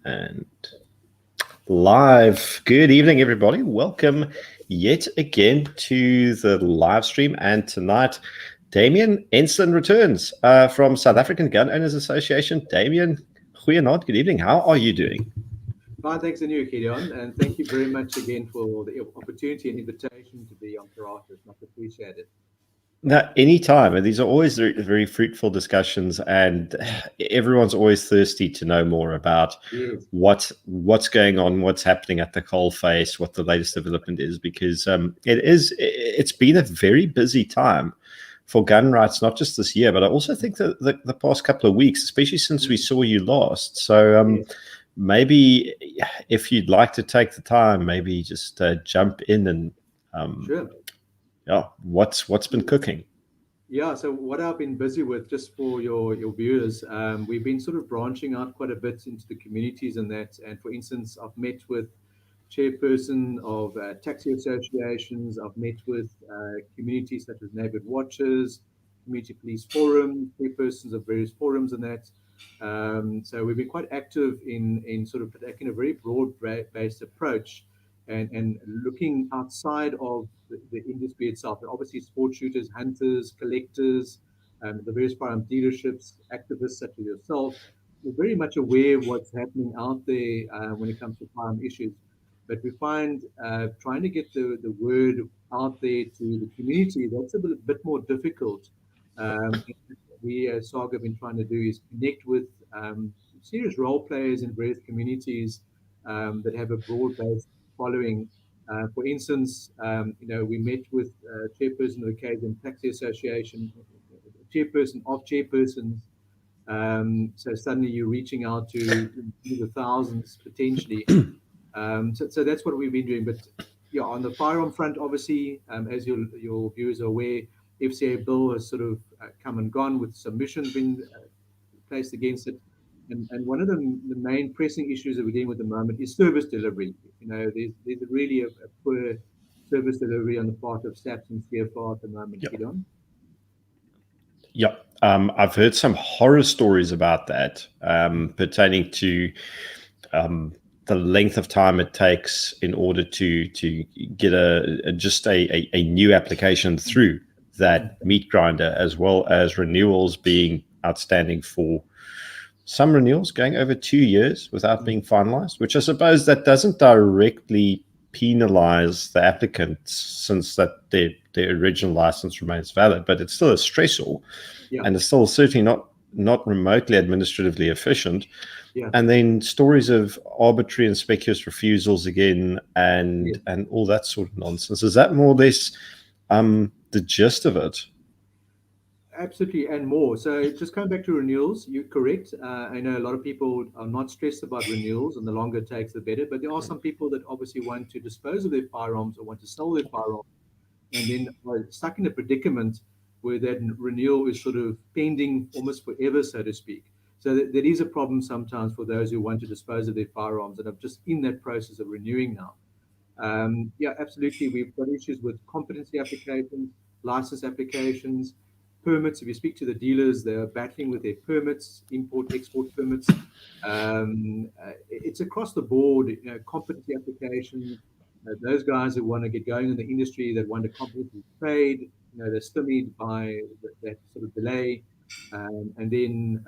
And live. Good evening, everybody. Welcome yet again to the live stream. And tonight, Damien Enslin returns from South African Gun Owners Association. Damien, goeienaand, good evening. How are you doing? Fine, thanks to you, Gideon, and thank you very much again for the opportunity and invitation to be on Karate. Much appreciated. No, anytime. And these are always very, very fruitful discussions, and everyone's always thirsty to know more about what's going on, what's happening at the coalface, what the latest development is, because it's been a very busy time for gun rights, not just this year, but I also think that the past couple of weeks, especially since we saw you last. So maybe if you'd like to take the time, maybe just jump in and Sure. Yeah, what's been cooking? Yeah, so what I've been busy with, just for your viewers, we've been sort of branching out quite a bit into the communities and that. And for instance, I've met with chairperson of taxi associations. I've met with communities such as neighborhood watches, community police forums, chairpersons of various forums and that. So we've been quite active in sort of taking a very broad-based approach and looking outside of the industry itself. And obviously, sport shooters, hunters, collectors, the various firearm dealerships, activists such as yourself, we're very much aware of what's happening out there when it comes to firearm issues. But we find trying to get the word out there to the community, that's a bit more difficult. We as SAGA have been trying to do is connect with serious role players in various communities that have a broad-based following. For instance, we met with chairperson of the Canadian Taxi Association, chairperson of chairpersons. So suddenly you're reaching out to the thousands potentially. So that's what we've been doing. But yeah, on the firearm front, obviously, as your viewers are aware, FCA bill has sort of come and gone with submissions being placed against it. And one of the main pressing issues that we're dealing with at the moment is service delivery. There's really a poor service delivery on the part of SAPS and CFR at the moment. Yeah, I've heard some horror stories about that pertaining to the length of time it takes in order to get a new application through that meat grinder, as well as renewals being outstanding for some renewals going over 2 years without being finalized, which I suppose that doesn't directly penalize the applicant since that their original license remains valid, but it's still a stressor, and it's still certainly not remotely administratively efficient. And then stories of arbitrary and specious refusals again, and all that sort of nonsense. Is that more or less the gist of it? Absolutely, and more. So just coming back to renewals, you're correct. I know a lot of people are not stressed about renewals, and the longer it takes, the better. But there are some people that obviously want to dispose of their firearms or want to sell their firearms, and then are stuck in a predicament where that renewal is sort of pending almost forever, so to speak. So that is a problem sometimes for those who want to dispose of their firearms and are just in that process of renewing now. Yeah, absolutely. We've got issues with competency applications, license applications, permits. If you speak to the dealers, they're battling with their permits, import, export permits. It's across the board, competency applications. Those guys who want to get going in the industry, that want to competently trade, they're stymied by that sort of delay. And then,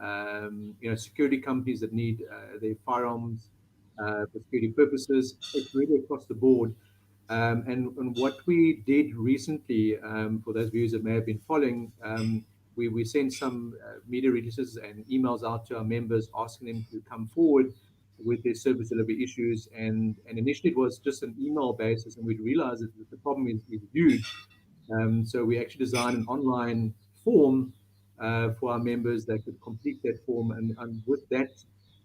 security companies that need their firearms for security purposes. It's really across the board. And what we did recently, for those viewers that may have been following, we sent some media releases and emails out to our members asking them to come forward with their service delivery issues. And initially it was just an email basis, and we realized that the problem is huge. So we actually designed an online form for our members that could complete that form. And with that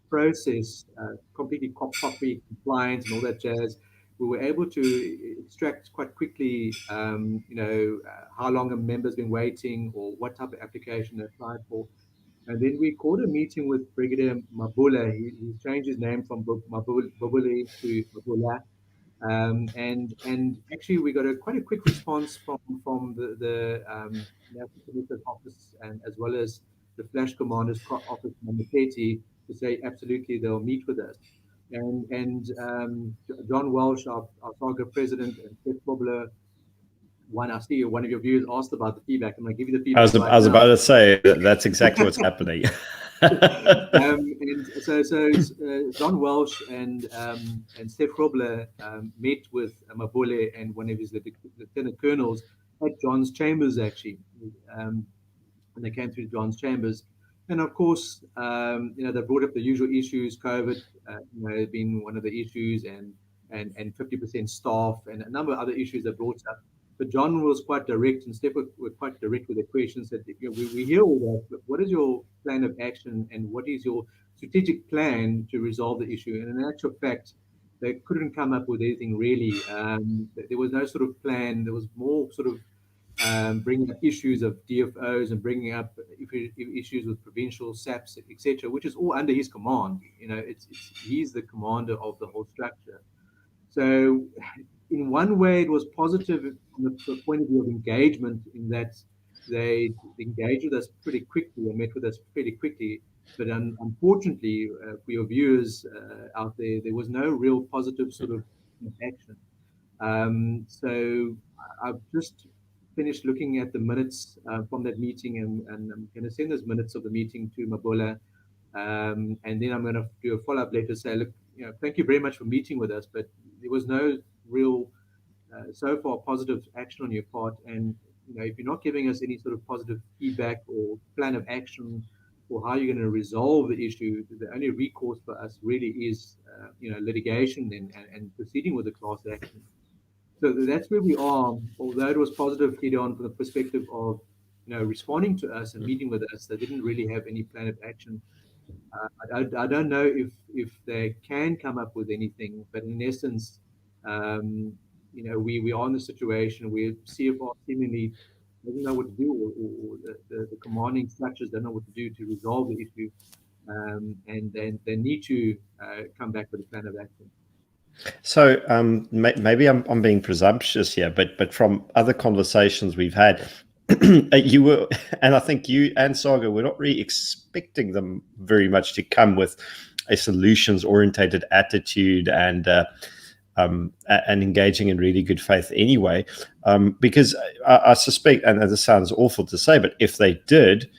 process, completely copy compliance and all that jazz, we were able to extract quite quickly, how long a member's been waiting or what type of application they applied for. And then we called a meeting with Brigadier Mabula. He changed his name from Mabule to Mabula. And actually, we got quite a quick response from the National Commissioner's office, and as well as the Flash Commander's office, Mamuketi, to say absolutely they'll meet with us. and John Welsh, our SAGA president, and Seth Bobler. I see one of your viewers asked about the feedback. I'm going to give you the feedback. I was about to say that's exactly what's happening. And so John Welsh and Steph Robler met with Mabole and one of his lieutenant colonels at John's chambers, actually, and they came through John's chambers. And of course, they brought up the usual issues, COVID, being one of the issues, and 50% staff, and a number of other issues they brought up. But John was quite direct, and Steph were quite direct with their questions. That we hear all that, but what is your plan of action, and what is your strategic plan to resolve the issue? And in actual fact, they couldn't come up with anything really. There was no sort of plan. There was more sort of bringing up issues of DFOs and bringing up issues with provincial SAPs, etc., which is all under his command. He's the commander of the whole structure. So in one way, it was positive from the point of view of engagement, in that they engaged with us pretty quickly and met with us pretty quickly. But unfortunately, for your viewers out there, there was no real positive sort of action. So I've just finished looking at the minutes from that meeting, and I'm going to send those minutes of the meeting to Mabola. And then I'm going to do a follow-up letter, say, look, thank you very much for meeting with us, but there was no real, so far, positive action on your part. And if you're not giving us any sort of positive feedback or plan of action or how you're going to resolve the issue, the only recourse for us really is, litigation and proceeding with the class action. So that's where we are. Although it was positive, Gideon, from the perspective of, responding to us and meeting with us, they didn't really have any plan of action. I don't know if they can come up with anything, but in essence, we are in a situation where CFR seemingly doesn't know what to do, or the commanding structures don't know what to do to resolve the issue, and then they need to come back with a plan of action. So maybe I'm being presumptuous here, but from other conversations we've had, you were, and I think you and SAGA were not really expecting them very much to come with a solutions-orientated attitude and engaging in really good faith anyway, because I suspect, and this sounds awful to say, but if they did,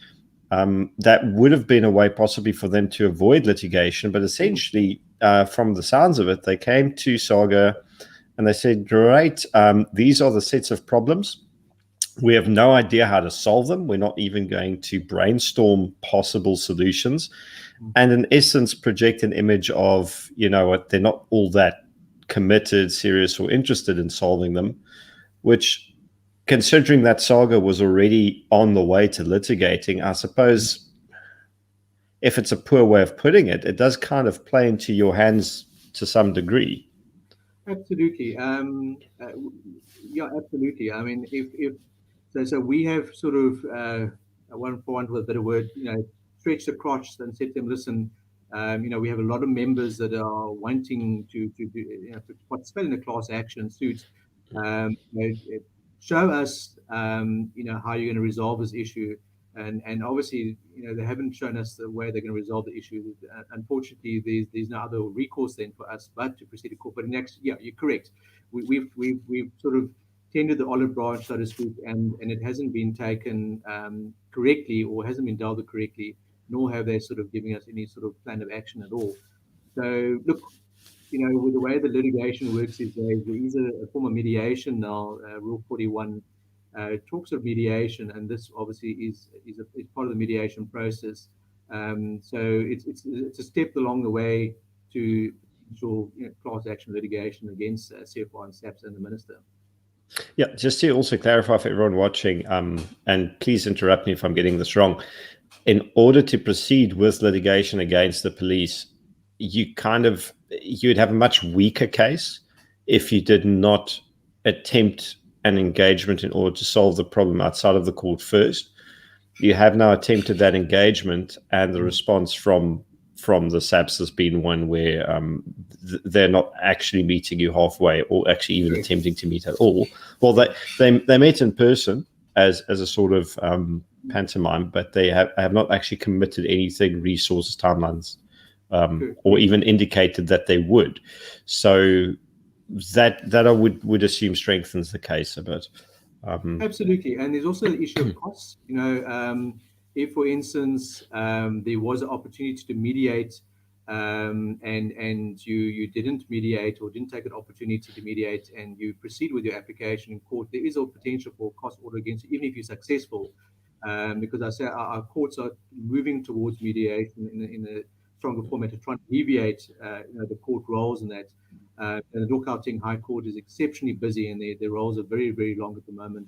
that would have been a way possibly for them to avoid litigation. But essentially, from the sounds of it, they came to SAGA and they said, great, these are the sets of problems. We have no idea how to solve them. We're not even going to brainstorm possible solutions. And in essence, project an image of, they're not all that committed, serious, or interested in solving them, which, considering that SAGA was already on the way to litigating, I suppose, if it's a poor way of putting it, it does kind of play into your hands to some degree. Absolutely. Yeah, absolutely. I mean, so we have sort of, one for want of a better word, stretched the crotch and said to them, listen, we have a lot of members that are wanting to participate in the class action suit. Show us, how you're going to resolve this issue. And obviously, they haven't shown us the way they're going to resolve the issue. Unfortunately, there's no other recourse then for us but to proceed to court. But next, yeah, you're correct. We've sort of tended the olive branch, so to speak, and it hasn't been taken correctly, or hasn't been dealt with correctly, nor have they sort of giving us any sort of plan of action at all. So look, with the way the litigation works these days, there is a form of mediation now. Rule 41 talks of mediation, and this obviously is part of the mediation process. So it's a step along the way to class action litigation against CFR and SAPS and the minister. Yeah, just to also clarify for everyone watching, and please interrupt me if I'm getting this wrong. In order to proceed with litigation against the police, you'd have a much weaker case if you did not attempt an engagement in order to solve the problem outside of the court first. You have now attempted that engagement, and the response from the SAPS has been one where they're not actually meeting you halfway, or actually even attempting to meet at all. Well, they met in person as a sort of pantomime, but they have not actually committed anything, resources, timelines, or even indicated that they would. So that I would assume strengthens the case a bit. Absolutely, and there's also the issue of costs. If, for instance, there was an opportunity to mediate, and you didn't mediate or didn't take an opportunity to mediate, and you proceed with your application in court, there is a potential for cost order against you, even if you're successful. Because I say our courts are moving towards mediation in a stronger format to try and alleviate the court roles and that. And the Gauteng High Court is exceptionally busy, and their roles are very, very long at the moment.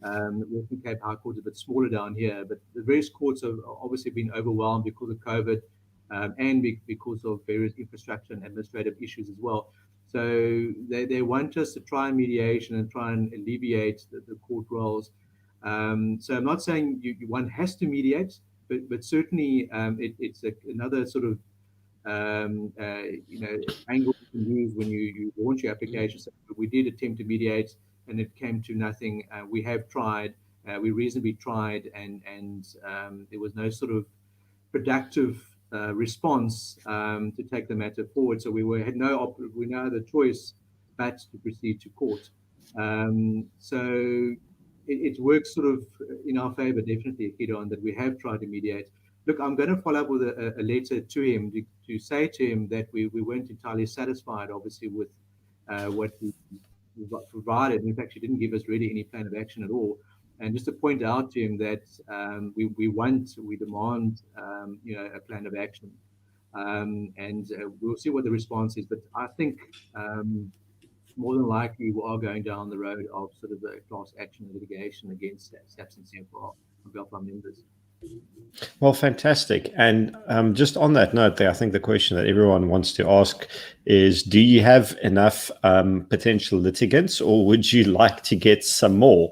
The Western Cape High Court is a bit smaller down here, but the various courts have obviously been overwhelmed because of COVID, and because of various infrastructure and administrative issues as well. So they want us to try mediation and try and alleviate the court roles. So I'm not saying one has to mediate, but certainly it's another sort of angle you can use when you launch your application. So we did attempt to mediate, and it came to nothing. We have tried, we reasonably tried, and there was no sort of productive response to take the matter forward. So we had no other choice but to proceed to court. So it works sort of in our favor, definitely, Hidon, that we have tried to mediate. Look, I'm going to follow up with a letter to him to say to him that we weren't entirely satisfied, obviously, with what we provided. In fact, he didn't give us really any plan of action at all. And just to point out to him that we demand, a plan of action. And we'll see what the response is. But I think more than likely we are going down the road of sort of a class action litigation against SAPS and CFR on behalf of our members. Well, fantastic. And just on that note there, I think the question that everyone wants to ask is, do you have enough potential litigants, or would you like to get some more?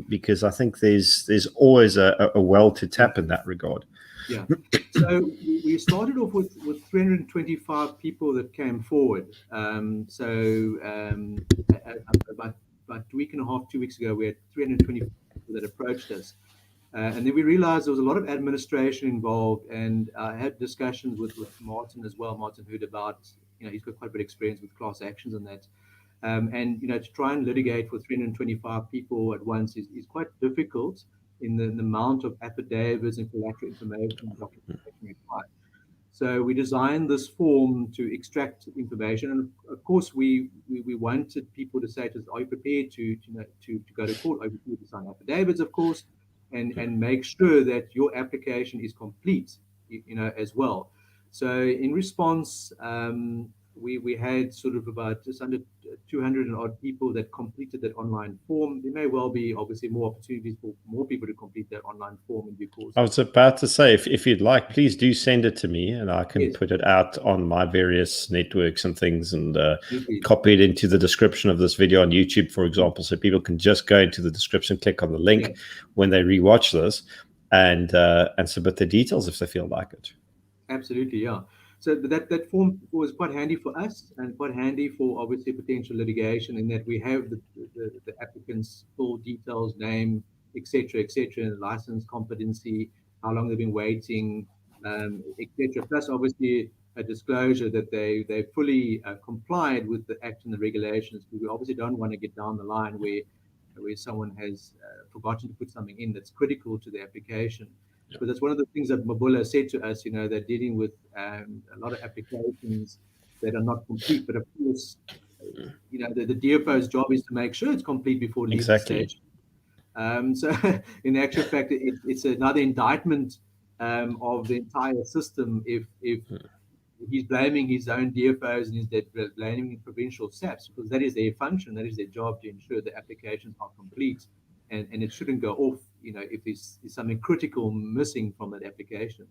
Because I think there's always a well to tap in that regard. Yeah. So we started off with 325 people that came forward. About a week and a half, 2 weeks ago, we had 320 people that approached us. And then we realized there was a lot of administration involved, and I had discussions with Martin as well, Martin Hood, about, he's got quite a bit of experience with class actions and that. And to try and litigate for 325 people at once is quite difficult in the amount of affidavits and collateral information and documentation required. So we designed this form to extract information, and of course we wanted people to say to us, are you prepared to go to court? Are you prepared to sign affidavits, of course, and make sure that your application is complete, as well. So in response, we had sort of about just under 200 and odd people that completed that online form. There may well be obviously more opportunities for more people to complete that online form in due course. I was about to say, if you'd like, please do send it to me, and I can put it out on my various networks and things, and copy it into the description of this video on YouTube, for example, so people can just go into the description, click on the link when they rewatch this, and submit their details if they feel like it. Absolutely, yeah. So that form was quite handy for us, and quite handy for obviously potential litigation, in that we have the applicant's full details, name, etc., license, competency, how long they've been waiting, etc. Plus, obviously, a disclosure that they fully complied with the Act and the regulations. We obviously don't want to get down the line where someone has forgotten to put something in that's critical to the application. Because that's one of the things that Mabula said to us, they're dealing with a lot of applications that are not complete. But of course, the DFO's job is to make sure it's complete before leaving the stage. So in actual fact, it's another indictment of the entire system if he's blaming his own DFOs and he's blaming provincial SAPs, because that is their function, that is their job, to ensure the applications are complete. And it shouldn't go off, if there's something critical missing from that application.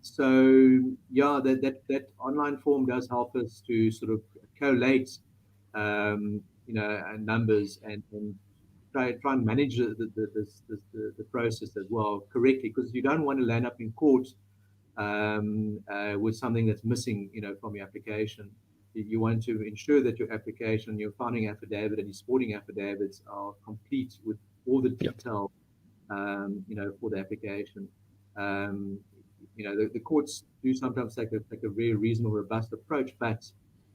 So yeah, that online form does help us to sort of collate, numbers and try and manage the process as well correctly, because you don't want to land up in court with something that's missing, from your application. You want to ensure that your application, your founding affidavit and your supporting affidavits are complete with all the detail, for the application. The courts do sometimes take a very reasonable, robust approach, but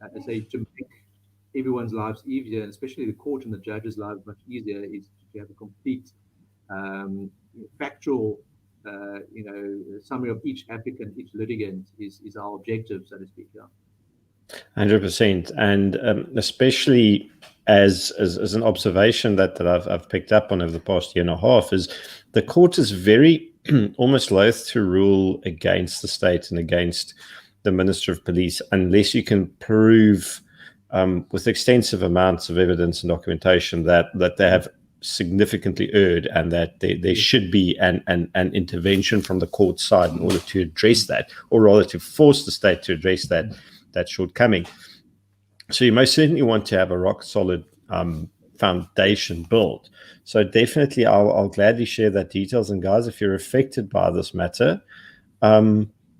I say to make everyone's lives easier, and especially the court and the judge's lives much easier, is to have a complete factual summary of each applicant, each litigant is our objective, so to speak. Yeah. 100%, and especially as an observation that I've picked up on over the past year and a half, is the court is very almost loath to rule against the state and against the Minister of Police unless you can prove with extensive amounts of evidence and documentation that they have significantly erred, and that there should be an intervention from the court side in order to address that, or rather to force the state to address that shortcoming. So you most certainly want to have a rock solid foundation built. So definitely I'll gladly share that details. And guys, if you're affected by this matter,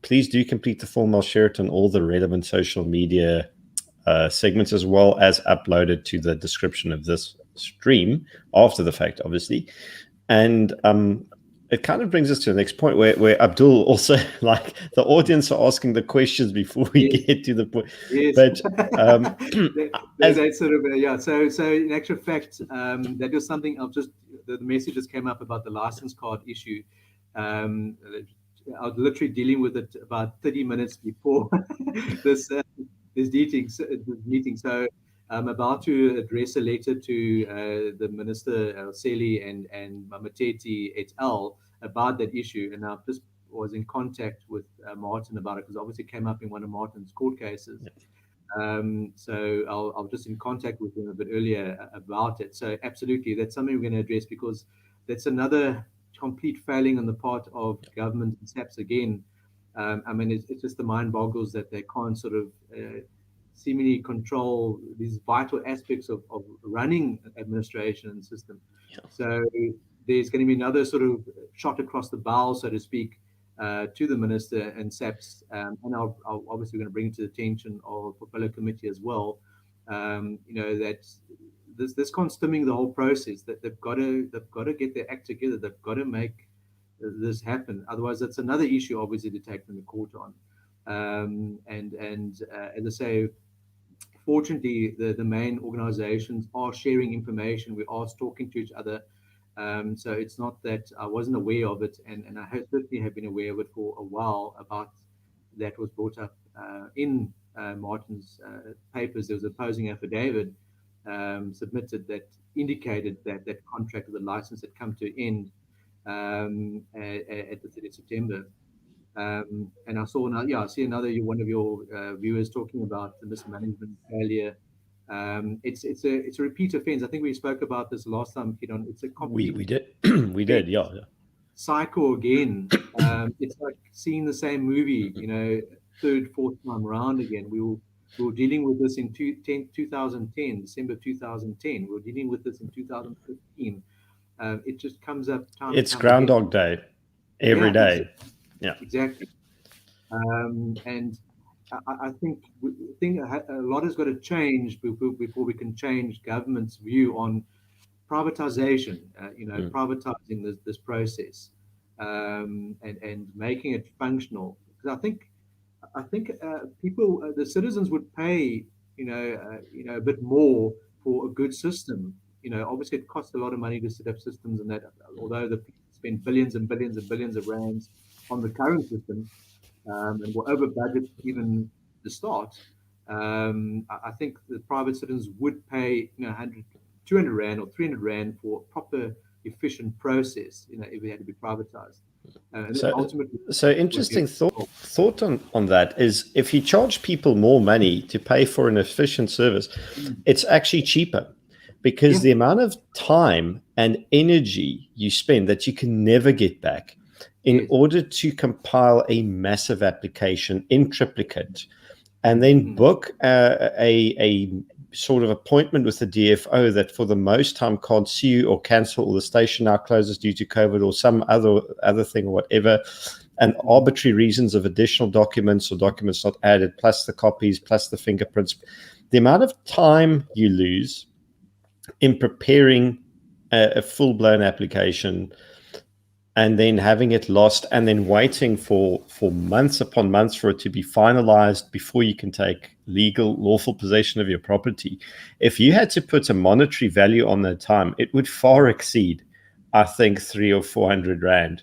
please do complete the form. I'll share it on all the relevant social media segments, as well as upload it to the description of this stream after the fact, obviously. And it kind of brings us to the next point where Abdul also, like, the audience are asking the questions before we get to the point. Yes. But that's sort of So in actual fact, that was something the messages came up about the license card issue. I was literally dealing with it about 30 minutes before this meeting. So I'm about to address a letter to the Minister Seli and Mamateti et al. About that issue, and I just was in contact with Martin about it, because obviously it came up in one of Martin's court cases. So I'll just in contact with him a bit earlier about it. So absolutely, that's something we're going to address, because that's another complete failing on the part of government and SAPS again. I mean, it's just the mind boggles that they can't sort of seemingly control these vital aspects of running administration and system. Yeah. So there's going to be another sort of shot across the bow, so to speak, to the minister and SAPS, and I'll obviously going to bring it to the attention of the fellow committee as well. That this can't stymie the whole process. That they've got to get their act together. They've got to make this happen. Otherwise, that's another issue, obviously, to take them to court on. And as I say, fortunately, the main organizations are sharing information. We are talking to each other. So it's not that I wasn't aware of it, and I certainly have been aware of it for a while. About that was brought up in Martin's papers. There was a opposing affidavit submitted that indicated that contract of the license had come to an end at the 30th of September. And I saw now, I see another one of your viewers talking about the mismanagement failure. It's a repeat offense. I think we spoke about this last time, Kidon. It's a complete we did yeah cycle again. It's like seeing the same movie, third, fourth time around again. We were dealing with this in 2010, December 2010. We were dealing with this in 2015. It just comes up time. It's Groundhog Day every day. Yeah, exactly. And I think a lot has got to change before we can change government's view on privatization. Privatizing this process and making it functional. Because I think people, the citizens, would pay a bit more for a good system. Obviously it costs a lot of money to set up systems, and that although the people spend billions and billions and billions of rands on the current system, and we're over budget even to start. I think the private citizens would pay 100, 200 rand or 300 rand for a proper, efficient process. If it had to be privatized. So interesting thought on that is, if you charge people more money to pay for an efficient service, it's actually cheaper, because the amount of time and energy you spend that you can never get back in order to compile a massive application in triplicate, and then book a sort of appointment with the DFO that for the most time can't see you or cancel, or the station now closes due to COVID or some other thing or whatever, and arbitrary reasons of additional documents or documents not added, plus the copies, plus the fingerprints. The amount of time you lose in preparing a full-blown application and then having it lost, and then waiting for months upon months for it to be finalized before you can take lawful possession of your property. If you had to put a monetary value on that time, it would far exceed, I think, 300 or 400 rand,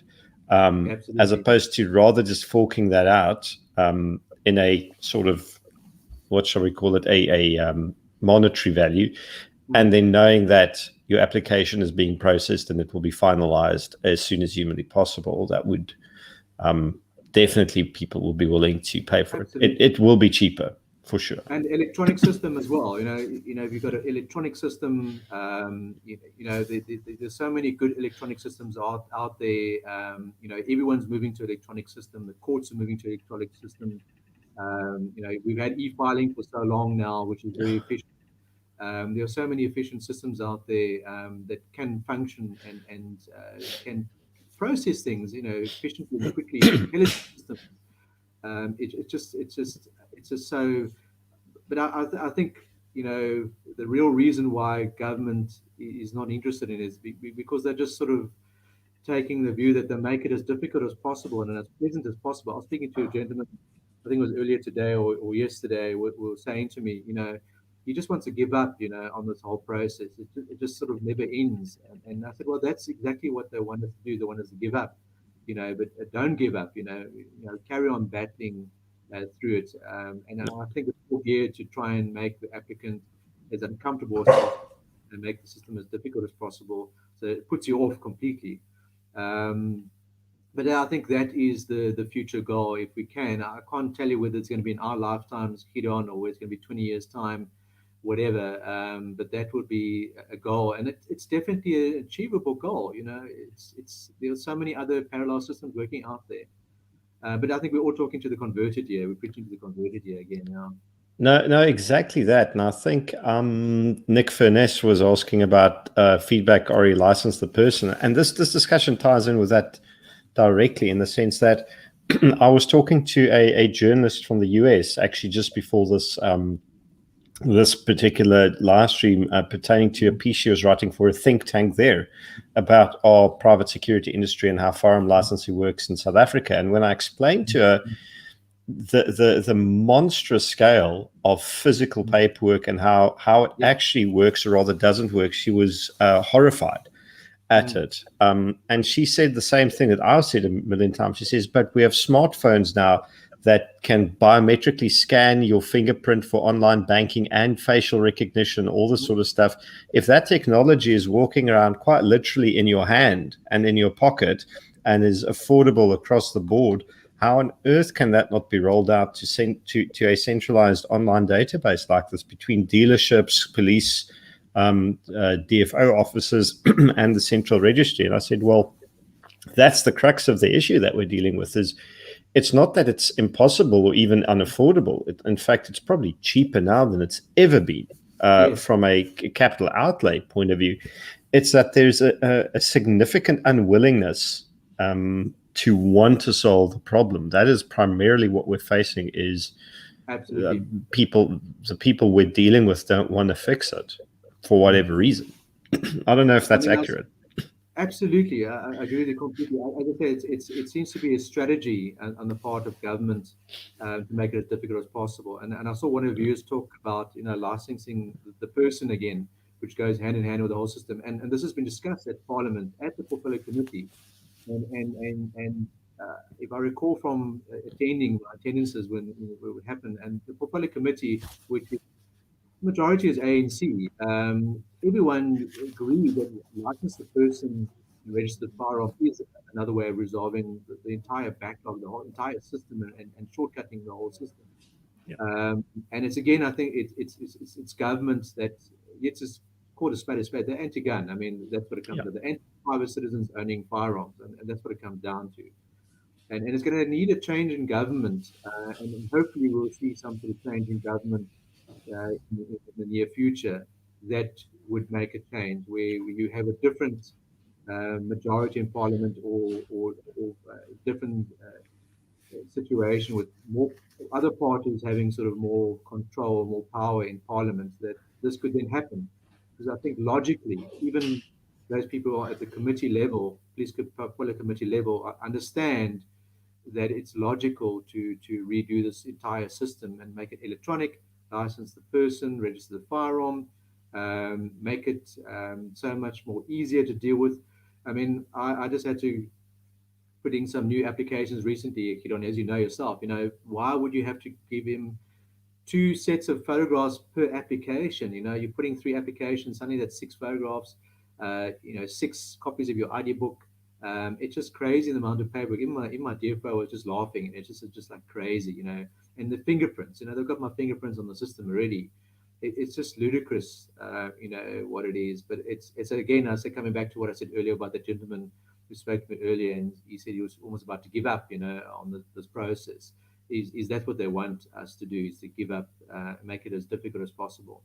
as opposed to rather just forking that out in a sort of, what shall we call it, a monetary value, and then knowing that your application is being processed and it will be finalized as soon as humanly possible. That would definitely, people will be willing to pay for it. It will be cheaper for sure. And electronic system as well. If you've got an electronic system, there's so many good electronic systems out there. Everyone's moving to electronic system. The courts are moving to electronic system. We've had e-filing for so long now, which is very efficient. There are so many efficient systems out there that can function and can process things, efficiently and quickly. It's just so. But I think the real reason why government is not interested in it is because they're just sort of taking the view that they make it as difficult as possible and as pleasant as possible. I was speaking to a gentleman, I think it was earlier today or yesterday, were saying to me, he just wants to give up, on this whole process. It just sort of never ends. And I said, well, that's exactly what they want us to do. They want us to give up, but don't give up, carry on battling through it. And I think it's all geared to try and make the applicant as uncomfortable as possible and make the system as difficult as possible. So it puts you off completely. But I think that is the future goal. If we can, I can't tell you whether it's going to be in our lifetimes, head on, or whether it's going to be 20 years time, whatever. But that would be a goal, and it's definitely an achievable goal. There's so many other parallel systems working out there. But I think we're all talking to the converted here. We're preaching to the converted here again now. No, exactly that. And I think Nick Furness was asking about feedback or he licensed the person. And this discussion ties in with that directly, in the sense that I was talking to a journalist from the US actually just before this this particular live stream pertaining to a piece she was writing for a think tank there about our private security industry and how firearm licensing works in South Africa. And when I explained to her the monstrous scale of physical paperwork and how it actually works or rather doesn't work, she was horrified at it. And she said the same thing that I've said a million times. She says, but we have smartphones now that can biometrically scan your fingerprint for online banking and facial recognition, all this sort of stuff. If that technology is walking around quite literally in your hand and in your pocket and is affordable across the board, how on earth can that not be rolled out to a centralized online database like this between dealerships, police, DFO officers, and the central registry? And I said, well, that's the crux of the issue that we're dealing with. Is it's not that it's impossible or even unaffordable. In fact, it's probably cheaper now than it's ever been from a capital outlay point of view. It's that there's a significant unwillingness to want to solve the problem. That is primarily what we're facing. Is the people we're dealing with don't want to fix it for whatever reason. I don't know if that's accurate. Absolutely, I agree with you completely. As I say, it seems to be a strategy on the part of government to make it as difficult as possible. And I saw one of you talk about licensing the person again, which goes hand in hand with the whole system. And this has been discussed at Parliament, at the Portfolio Committee. And if I recall from attendances when it would happen, and the Portfolio Committee, which is majority is ANC, everyone agreed that license the person registered firearm is another way of resolving the entire backlog, the whole entire system, and shortcutting the whole system. And it's again, I think it's governments that let's just call a spade a spade. They're anti-gun. I mean, that's what it comes to. The anti-private citizens owning firearms, and that's what it comes down to. And it's going to need a change in government, and hopefully we'll see some sort of change in government in the near future that would make a change where you have a different majority in Parliament or different situation with more other parties having sort of more control, more power in Parliament, that this could then happen. Because I think logically, even those people are at the committee level, police portfolio committee level, understand that it's logical to redo this entire system and make it electronic, license the person, register the firearm, make it so much more easier to deal with. I mean, I just had to put in some new applications recently, Kidon, as you know yourself. Why would you have to give him two sets of photographs per application? You're putting three applications, suddenly that's six photographs, six copies of your ID book. It's just crazy the amount of paperwork. Even my DFO was just laughing. It's just like crazy. And the fingerprints, they've got my fingerprints on the system already. It's just ludicrous, what it is. But it's again, I say, coming back to what I said earlier about the gentleman who spoke to me earlier, and he said he was almost about to give up, on this process. Is that what they want us to do? Is to give up, make it as difficult as possible?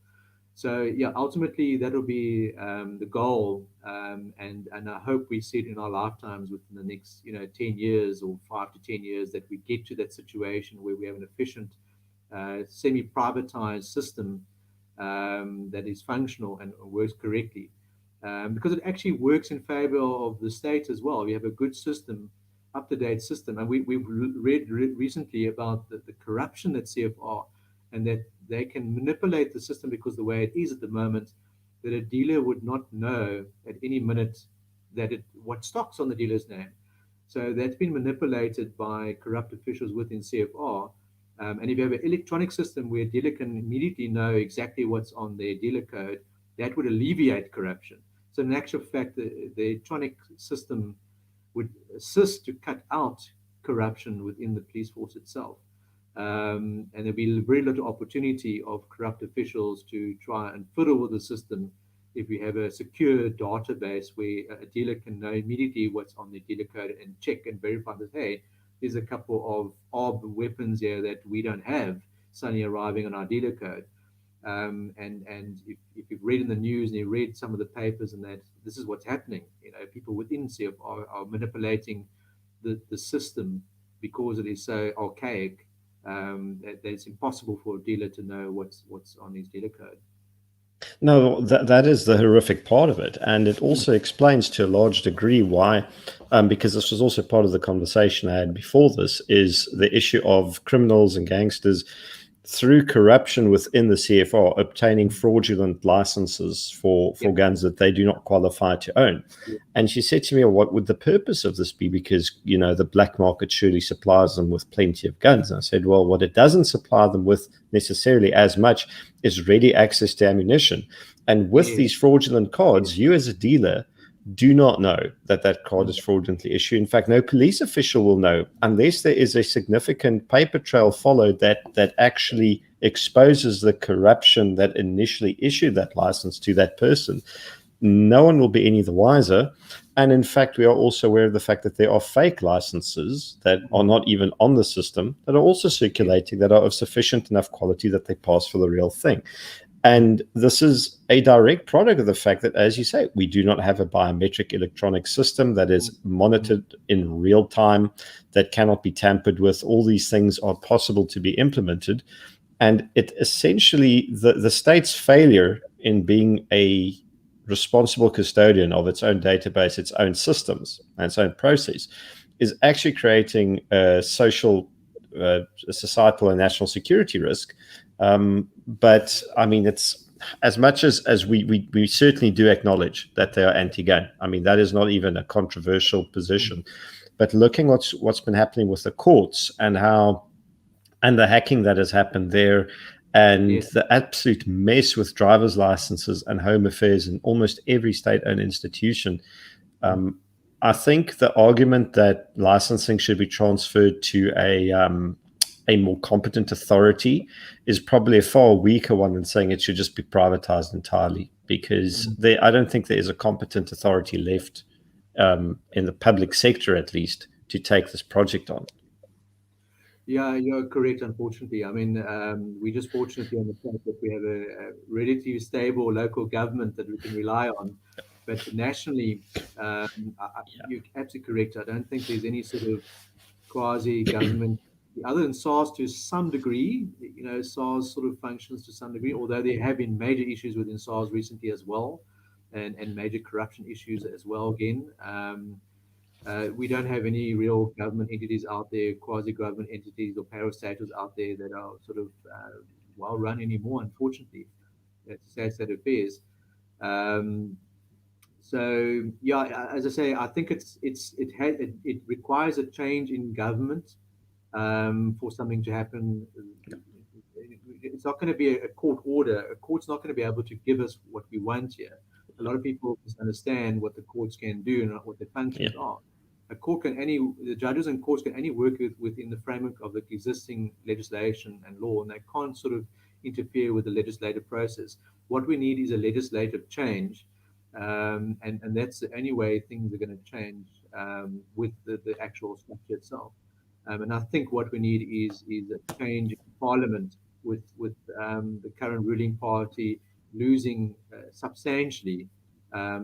So yeah, ultimately that'll be the goal, and I hope we see it in our lifetimes within the next 10 years or 5 to 10 years, that we get to that situation where we have an efficient, semi-privatized system that is functional and works correctly, because it actually works in favor of the state as well. We have a good system, up-to-date system, and we've read recently about the corruption at CFR, and that they can manipulate the system, because the way it is at the moment, that a dealer would not know at any minute what stock's on the dealer's name. So that's been manipulated by corrupt officials within CFR. And if you have an electronic system where a dealer can immediately know exactly what's on their dealer code, that would alleviate corruption. So in actual fact, the electronic system would assist to cut out corruption within the police force itself. And there'll be very little opportunity of corrupt officials to try and fiddle with the system if we have a secure database where a dealer can know immediately what's on the dealer code and check and verify that, hey, there's a couple of odd weapons here that we don't have suddenly arriving on our dealer code. And if you've read in the news and you read some of the papers, and that this is what's happening, people within CFR are manipulating the system because it is so archaic, that it's impossible for a dealer to know what's on his dealer code. No, that is the horrific part of it. And it also explains to a large degree why, because this was also part of the conversation I had before this, is the issue of criminals and gangsters, through corruption within the CFR, obtaining fraudulent licenses for guns that they do not qualify to own. And she said to me, well, what would the purpose of this be? Because, the black market surely supplies them with plenty of guns. And I said, well, what it doesn't supply them with necessarily as much is ready access to ammunition. And with these fraudulent cards, you as a dealer do not know that card is fraudulently issued. In fact, no police official will know unless there is a significant paper trail followed that actually exposes the corruption that initially issued that license to that person. No one will be any the wiser. And in fact, we are also aware of the fact that there are fake licenses that are not even on the system that are also circulating, that are of sufficient enough quality that they pass for the real thing. And this is a direct product of the fact that, as you say, we do not have a biometric electronic system that is monitored in real time, that cannot be tampered with. All these things are possible to be implemented. And it essentially, the state's failure in being a responsible custodian of its own database, its own systems, and its own process, is actually creating a social, societal, and national security risk. But I mean, it's as much as we certainly do acknowledge that they are anti-gun. I mean, that is not even a controversial position. But looking what's been happening with the courts and the hacking that has happened there, and the absolute mess with driver's licenses and home affairs in almost every state-owned institution, I think the argument that licensing should be transferred to a more competent authority is probably a far weaker one than saying it should just be privatized entirely, because I don't think there is a competent authority left in the public sector, at least, to take this project on. Yeah, you're correct, unfortunately. I mean, we're just fortunately on the fact that we have a relatively stable local government that we can rely on. But nationally, you're absolutely correct. I don't think there's any sort of quasi-government, other than SARS to some degree. SARS sort of functions to some degree, although there have been major issues within SARS recently as well. and major corruption issues as well. Again, we don't have any real government entities out there, quasi-government entities or parastatals out there that are sort of well run anymore. Unfortunately, that's a sad state of affairs. Um, so yeah, as I say, I think it requires a change in government for something to happen. It's not going to be a court order. A court's not going to be able to give us what we want here. A lot of people misunderstand what the courts can do and what their functions are. The judges and courts can only work within the framework of the existing legislation and law, and they can't sort of interfere with the legislative process. What we need is a legislative change, and that's the only way things are going to change with the actual structure itself. And I think what we need is a change in Parliament with the current ruling party losing substantially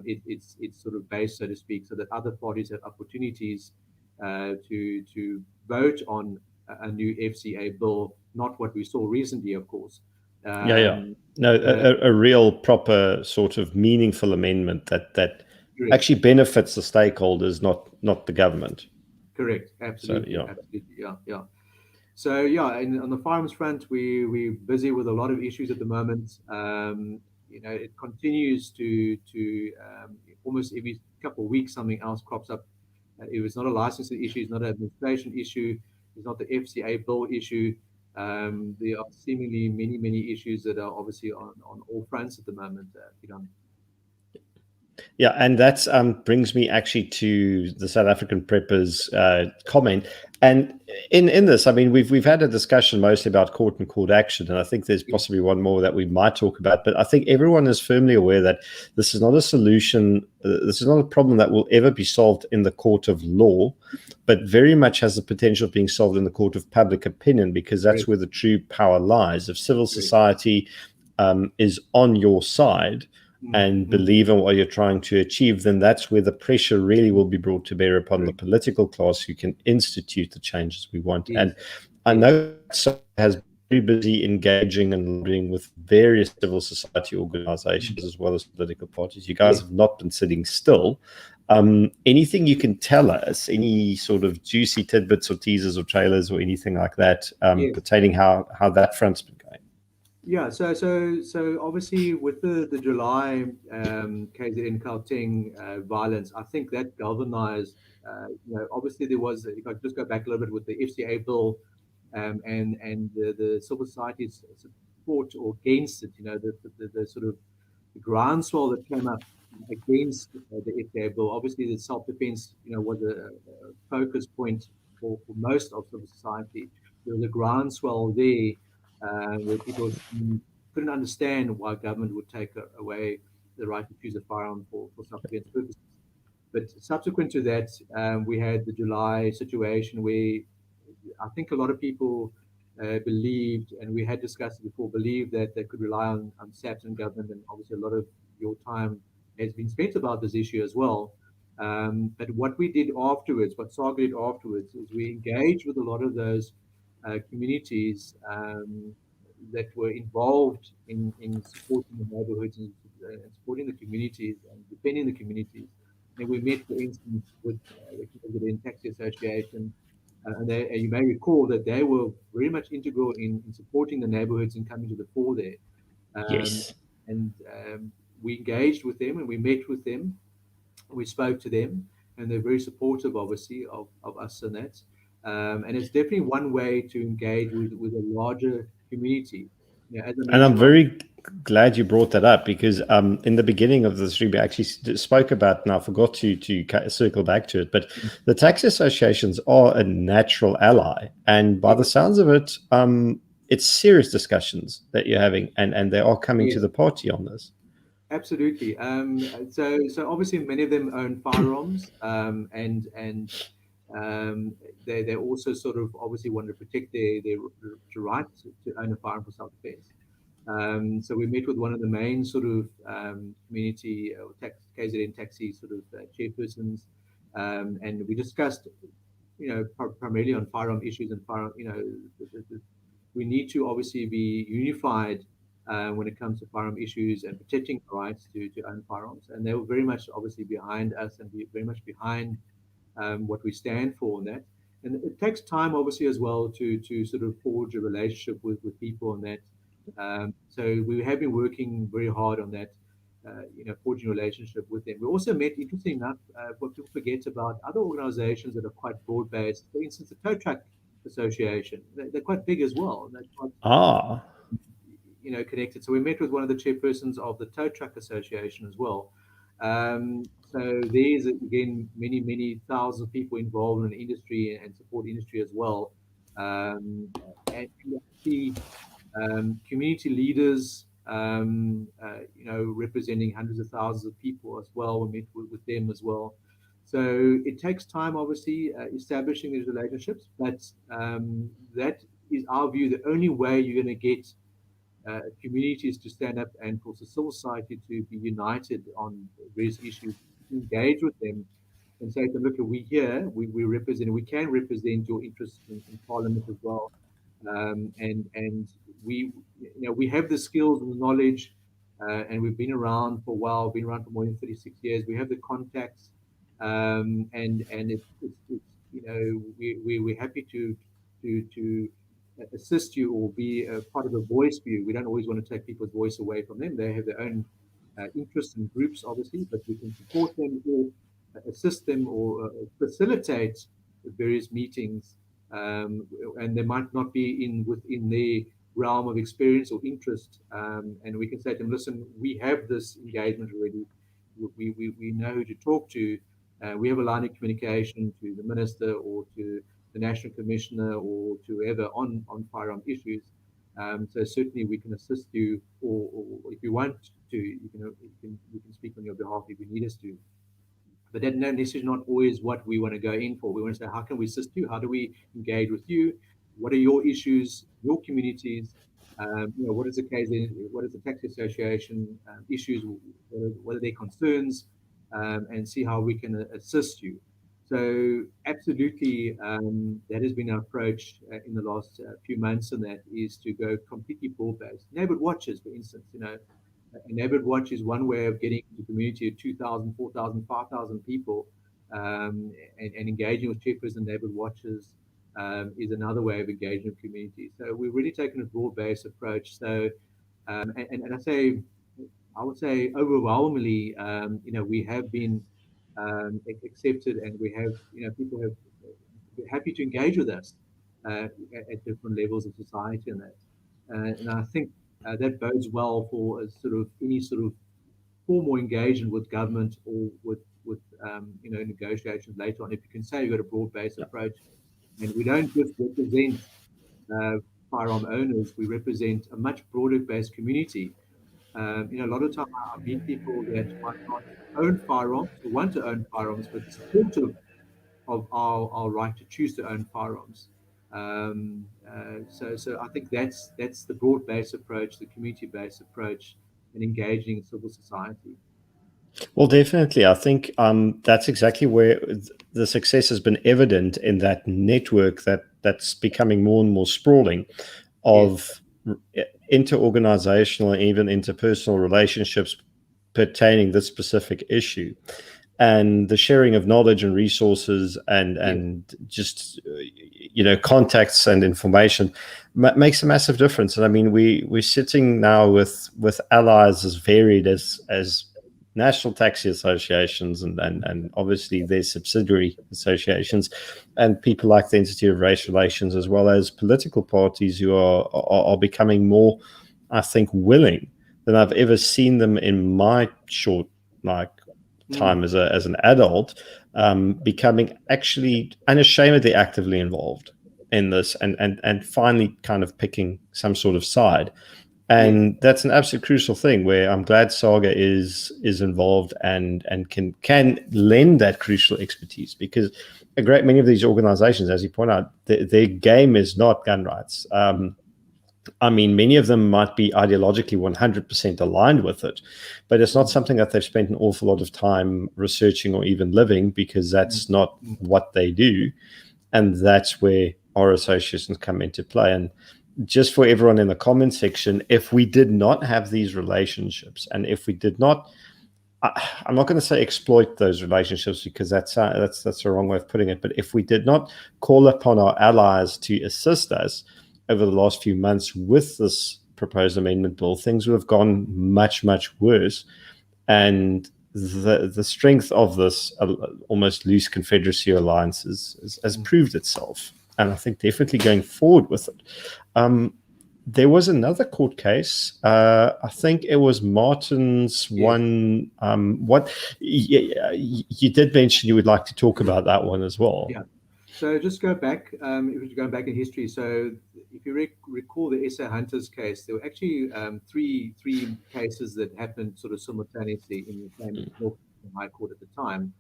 its sort of base, so to speak, so that other parties have opportunities to vote on a new FCA bill, not what we saw recently, of course. No, a real proper sort of meaningful amendment that actually benefits the stakeholders, not the government. Correct. Absolutely. So, absolutely. Yeah. So yeah, on the firearms front, we're busy with a lot of issues at the moment. It continues to almost every couple of weeks something else crops up. If it's not a licensing issue, it's not an administration issue, it's not the FCA bill issue. There are seemingly many issues that are obviously on all fronts at the moment. Yeah, and that brings me actually to the South African Preppers comment. And in this, I mean, we've had a discussion mostly about court and court action, and I think there's possibly one more that we might talk about. But I think everyone is firmly aware that this is not a solution. This is not a problem that will ever be solved in the court of law, but very much has the potential of being solved in the court of public opinion, because that's where the true power lies. If civil society is on your side and believe in what you're trying to achieve, then that's where the pressure really will be brought to bear upon the political class who can institute the changes we want. And I know SAGA has been very busy engaging and lobbying with various civil society organizations as well as political parties. You guys have not been sitting still. Anything you can tell us, any sort of juicy tidbits or teasers or trailers or anything like that pertaining how that front's been going? Yeah, so obviously with the July KZN Gauteng violence, I think that galvanized. Obviously there was. If I just go back a little bit with the FCA bill, and the civil society's support or against it, the sort of groundswell that came up against the FCA bill. Obviously the self-defense, was a focus point for most of civil society. There was a groundswell there. Where people couldn't understand why government would take away the right to choose a firearm for self-defense purposes. But subsequent to that, we had the July situation where I think a lot of people believed, and we had discussed it before, believed that they could rely on SAPS and government, and obviously a lot of your time has been spent about this issue as well. But what we did afterwards, what SAGA did afterwards, is we engaged with a lot of those communities that were involved in supporting the neighborhoods and supporting the communities and defending the communities. And we met, for instance, with the Taxi Association, and you may recall that they were very much integral in supporting the neighborhoods and coming to the fore there. And we engaged with them and we met with them. We spoke to them, and they're very supportive, obviously, of us in that. And it's definitely one way to engage with a larger community. And I'm very glad you brought that up, because in the beginning of the stream, we actually spoke about, and I forgot to circle back to it, but the taxi associations are a natural ally. And by the sounds of it, it's serious discussions that you're having, and they are coming to the party on this. Absolutely. So obviously many of them own firearms, and they also sort of obviously want to protect their right to own a firearm for self-defense. So we met with one of the main sort of community KZN taxi sort of chairpersons, and we discussed, primarily on firearm issues and firearm. We need to obviously be unified when it comes to firearm issues and protecting the rights to own firearms. And they were very much obviously behind us and very much behind what we stand for on that. And it takes time, obviously, as well to sort of forge a relationship with people on that. So we have been working very hard on that, forging a relationship with them. We also met, interesting enough, what people forget about other organizations that are quite broad-based. For instance, the Tow Truck Association. They're quite big as well. They're quite, connected. So we met with one of the chairpersons of the Tow Truck Association as well. So there's, again, many thousands of people involved in the industry and support industry as well. And you see community leaders, representing hundreds of thousands of people as well. We met with them as well. So it takes time, obviously, establishing these relationships, but that is our view. The only way you're going to get communities to stand up and for civil society to be united on various issues, engage with them and say to them, look, we here, we can represent your interests in Parliament as well. And we have the skills and the knowledge, and we've been around for a while, been around for more than 36 years. We have the contacts, and it's we're happy to assist you or be a part of a voice for you. We don't always want to take people's voice away from them. They have their own interests and groups, obviously, but we can support them or assist them or facilitate various meetings, and they might not be within their realm of experience or interest, and we can say to them, listen, we have this engagement already. We know who to talk to. We have a line of communication to the minister or to the National Commissioner or to whoever on firearm issues. So certainly we can assist you, or if you want to, you can speak on your behalf if you need us to. But that necessarily not always what we want to go in for. We want to say, how can we assist you? How do we engage with you? What are your issues, your communities? What is the case? What is the taxi association issues? What are their concerns? And see how we can assist you. So absolutely, that has been our approach in the last few months, and that is to go completely broad-based. Neighborhood watches, for instance, a neighborhood watch is one way of getting to the community of 2,000, 4,000, 5,000 people, and engaging with chairpersons and neighborhood watches is another way of engaging with community. So we've really taken a broad-based approach. So, I would say overwhelmingly, we have been accepted, and we have, people have been happy to engage with us at different levels of society and that. And I think that bodes well for any sort of formal engagement with government or with negotiations later on. If you can say you've got a broad-based approach, and we don't just represent firearm owners, we represent a much broader-based community. A lot of time I meet people that might not own firearms or want to own firearms, but supportive of our right to choose to own firearms. So I think that's the broad-based approach, the community-based approach, and engaging civil society. Well, definitely. I think that's exactly where the success has been evident in that network that's becoming more and more sprawling of inter-organizational and even interpersonal relationships pertaining this specific issue. And the sharing of knowledge and resources and just contacts and information makes a massive difference. And I mean, we're sitting now with allies as varied as national taxi associations and obviously their subsidiary associations, and people like the Institute of Race Relations, as well as political parties who are becoming more, I think, willing than I've ever seen them in my short time as an adult, becoming actually unashamedly actively involved in this and finally kind of picking some sort of side. And that's an absolute crucial thing where I'm glad SAGA is involved and can lend that crucial expertise, because a great many of these organizations, as you point out, their game is not gun rights. I mean, many of them might be ideologically 100% aligned with it, but it's not something that they've spent an awful lot of time researching or even living, because that's not what they do. And that's where our associations come into play. And just for everyone in the comment section, if we did not have these relationships, and if we did not, I'm not going to say exploit those relationships, because that's the wrong way of putting it. But if we did not call upon our allies to assist us over the last few months with this proposed amendment bill, things would have gone much, much worse. And the strength of this almost loose confederacy alliance has proved itself. And I think definitely going forward with it. There was another court case. I think it was Martin's one. What you did mention you would like to talk about that one as well. Yeah. So just go back, if you're going back in history. So if you recall the SA Hunters case, there were actually three cases that happened sort of simultaneously in the same High Court at the time.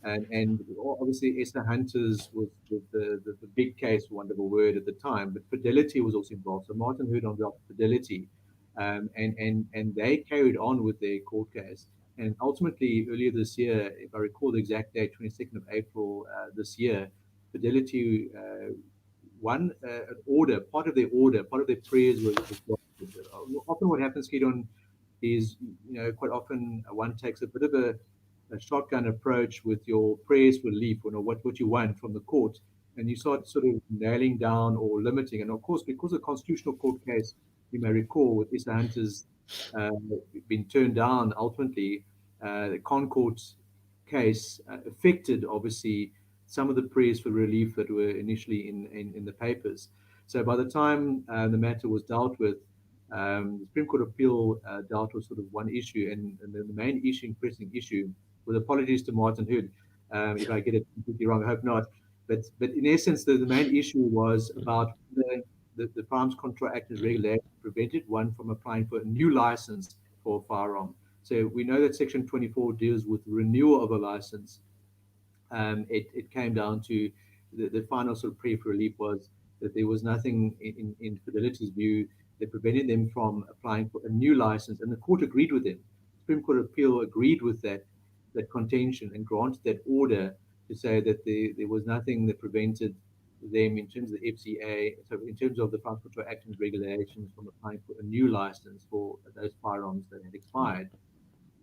And obviously SA Hunters was the big case, for want of a word, at the time, but Fidelity was also involved. So Martin heard on behalf of Fidelity, and they carried on with their court case. And ultimately, earlier this year, if I recall the exact date, 22nd of April this year, Fidelity won an order. Part of their prayers was often what happens, Gideon, is quite often one takes a bit of a shotgun approach with your prayers for relief, what you want from the court, and you start sort of nailing down or limiting. And of course, because the constitutional court case, you may recall, with Mr. Hunter's been turned down ultimately, the Concord case affected obviously some of the prayers for relief that were initially in the papers. So by the time the matter was dealt with, the Supreme Court Appeal dealt with sort of one issue, and the main issue, pressing issue, with apologies to Martin Hood, if I get it completely wrong, I hope not. But in essence, the main issue was about the Firearms Control Act and regulation prevented one from applying for a new license for a firearm. So we know that Section 24 deals with renewal of a license. It came down to the final sort of prayer for relief was that there was nothing in Fidelity's view that prevented them from applying for a new license, and the court agreed with them. The Supreme Court Appeal agreed with that contention and granted that order to say that there was nothing that prevented them in terms of the FCA, so in terms of the Firearms Control Act and regulations, from applying for a new license for those firearms that had expired.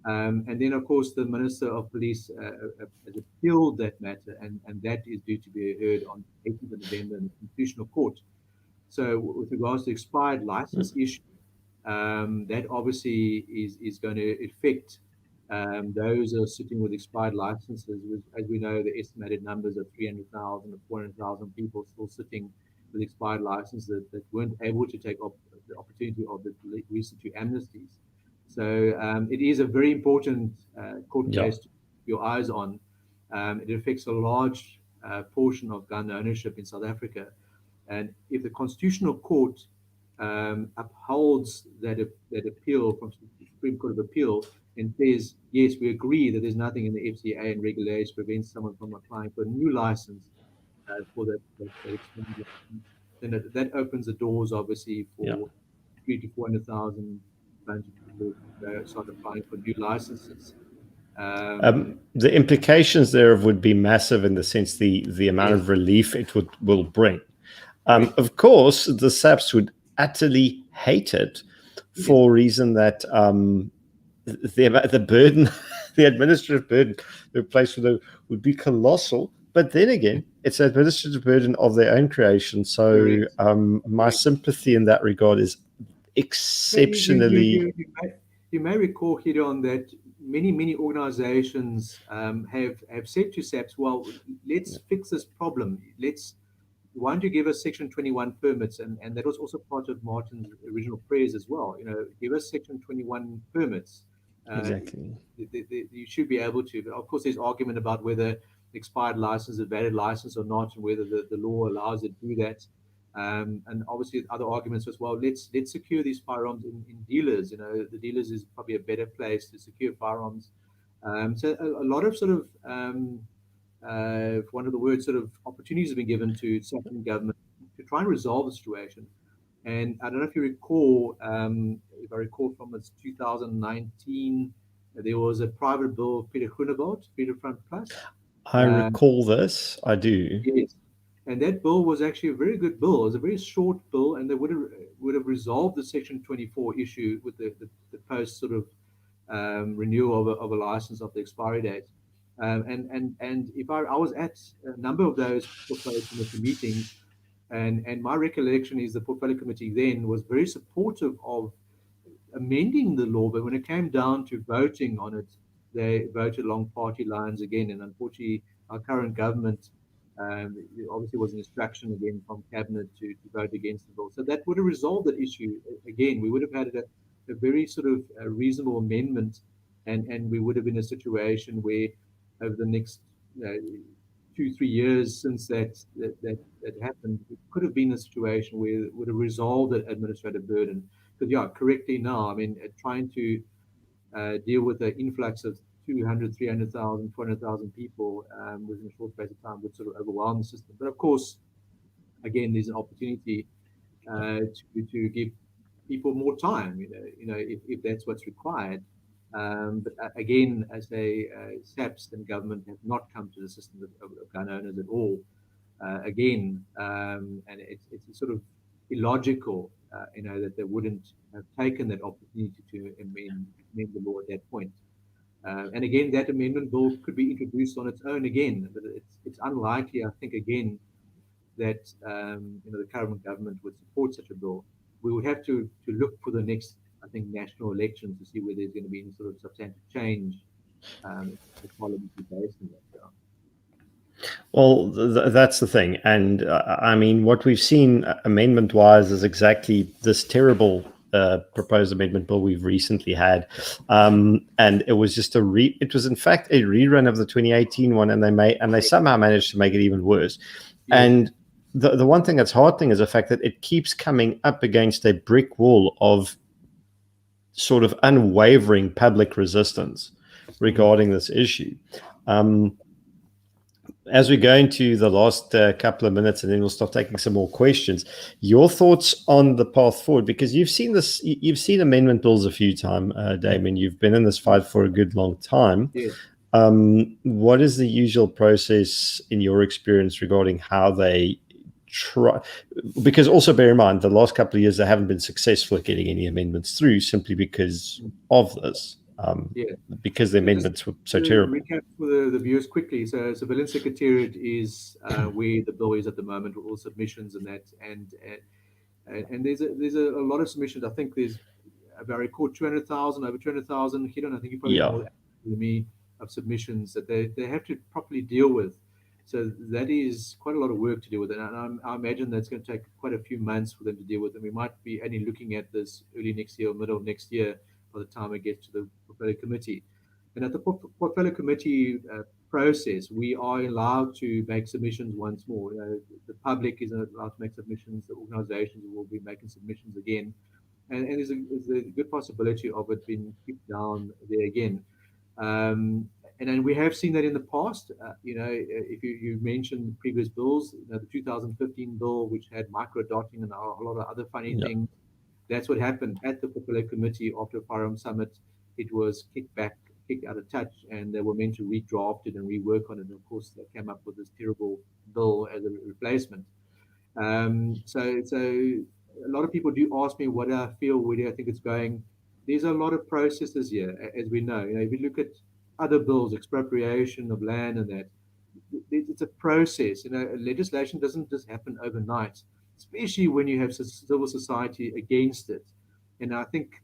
And then, of course, the Minister of Police has appealed that matter, and that is due to be heard on 18th of November in the Constitutional Court. So with regards to expired license issue, that obviously is going to affect those who are sitting with expired licenses. As we know, the estimated numbers of 300,000 or 400,000 people still sitting with expired licenses that weren't able to take the opportunity of the recent two amnesties. So it is a very important court case to keep your eyes on. It affects a large portion of gun ownership in South Africa. And if the Constitutional Court upholds that appeal from the Supreme Court of Appeal and says, yes, we agree that there's nothing in the FCA and regulations prevents someone from applying for a new license for that expired license, then that opens the doors, obviously, for 300,000 to 400,000 people start applying for new licenses. The implications thereof would be massive in the sense the amount of relief it will bring. Of course, the SAPs would utterly hate it for a reason that the burden, the administrative burden they're placed with would be colossal. But then again, it's an administrative burden of their own creation. So my sympathy in that regard is exceptionally. You may recall, Gideon, that many organizations have said to SAPs, well, let's fix this problem. Why don't you give us Section 21 permits? And that was also part of Martin's original prayers as well. Give us Section 21 permits. Exactly. You should be able to. But of course, there's argument about whether expired license is a valid license or not, and whether the law allows it to do that. And obviously, other arguments as well. Let's secure these firearms in dealers. The dealers is probably a better place to secure firearms. So a lot of sort of, one of the words, sort of opportunities have been given to Southern government to try and resolve the situation. And I don't know if you recall, if I recall from 2019, there was a private bill of Peter Groenewald, Freedom Front Plus. I recall this. I do. Yes. And that bill was actually a very good bill. It was a very short bill, and they would have resolved the Section 24 issue with the post sort of renewal of a license of the expiry date. And if I was at a number of those portfolio committee meetings, and my recollection is the portfolio committee then was very supportive of amending the law, but when it came down to voting on it, they voted along party lines again. And unfortunately, our current government obviously was an instruction again from cabinet to vote against the bill. So that would have resolved that issue again. We would have had a very sort of reasonable amendment, and we would have been in a situation where over the next 2-3 years since that happened, it could have been a situation where it would have resolved that administrative burden. Because yeah, correctly now, I mean, trying to deal with the influx of 200, 300,000, 400,000 people within a short space of time would sort of overwhelm the system. But of course, again, there's an opportunity to give people more time, if that's what's required. But again, as they SAPS and government have not come to the system of gun owners at all. And it's sort of illogical, that they wouldn't have taken that opportunity to amend the law at that point. And again, that amendment bill could be introduced on its own again, but it's unlikely, I think, again, that the current government would support such a bill. We would have to look for the next, I think, national elections to see whether there's going to be any sort of substantive change the parliamentary based on that. Well, that's the thing. And I mean, what we've seen amendment-wise is exactly this terrible proposed amendment bill we've recently had. And it was just it was in fact a rerun of the 2018 one, and they somehow managed to make it even worse. Yeah. And the one thing that's heartening is the fact that it keeps coming up against a brick wall of sort of unwavering public resistance regarding this issue. As we go into the last couple of minutes, and then we'll start taking some more questions, your thoughts on the path forward, because you've seen amendment bills a few times, Damien. You've been in this fight for a good long time. Yeah. What is the usual process in your experience regarding how they try? Because also bear in mind, the last couple of years they haven't been successful at getting any amendments through simply because of this. Because the amendments were so terrible. Recap for the viewers quickly. So Civilian Secretariat is where the bill is at the moment, with all submissions and that, and there's a lot of submissions. I think there's, if I recall, over 200,000. Hidden, I think you probably know than me, of submissions that they have to properly deal with. So that is quite a lot of work to deal with, and I imagine that's going to take quite a few months for them to deal with. And we might be only looking at this early next year or middle of next year by the time it gets to the portfolio committee. And at the portfolio committee process, we are allowed to make submissions once more. The public is allowed to make submissions. The organisations will be making submissions again, and there's a good possibility of it being kicked down there again. And then we have seen that in the past. If you mentioned previous bills, the 2015 bill, which had micro-dotting and a lot of other funny things. That's what happened at the portfolio committee after a firearm summit. It was kicked out of touch, and they were meant to redraft it and rework on it. And of course, they came up with this terrible bill as a replacement. So a lot of people do ask me what I feel, where do I think it's going. There's a lot of processes here, as we know. If you look at other bills, expropriation of land and that, it's a process. Legislation doesn't just happen overnight, especially when you have civil society against it. And I think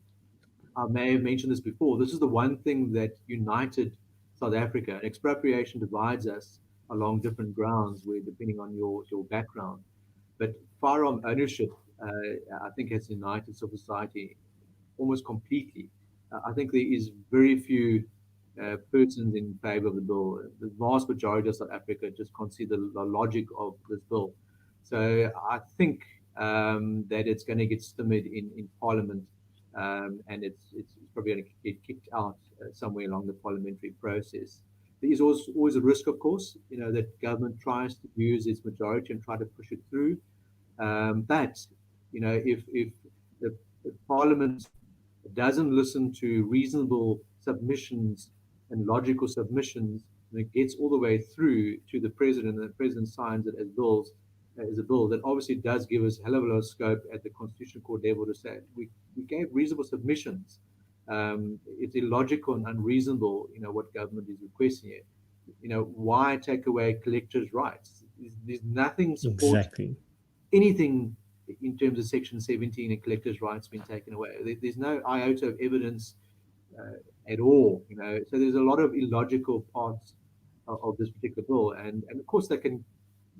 I may have mentioned this before. This is the one thing that united South Africa. Expropriation divides us along different grounds, where depending on your background. But firearm ownership, I think, has united civil society almost completely. I think there is very few persons in favor of the bill. The vast majority of South Africa just concede the logic of this bill. So I think that it's going to get stimulated in Parliament, and it's probably going to get kicked out somewhere along the parliamentary process. There is always a risk, of course, that government tries to use its majority and try to push it through. But if the Parliament doesn't listen to reasonable submissions and logical submissions, and it gets all the way through to the president, and the president signs it as bills, as a bill that obviously does give us a hell of a lot of scope at the Constitutional Court level to say we gave reasonable submissions. It's illogical and unreasonable, what government is requesting here. Why take away collectors' rights? There's nothing supports anything in terms of Section 17 and collectors' rights being taken away. There's no iota of evidence at all. So there's a lot of illogical parts of this particular bill, and of course they can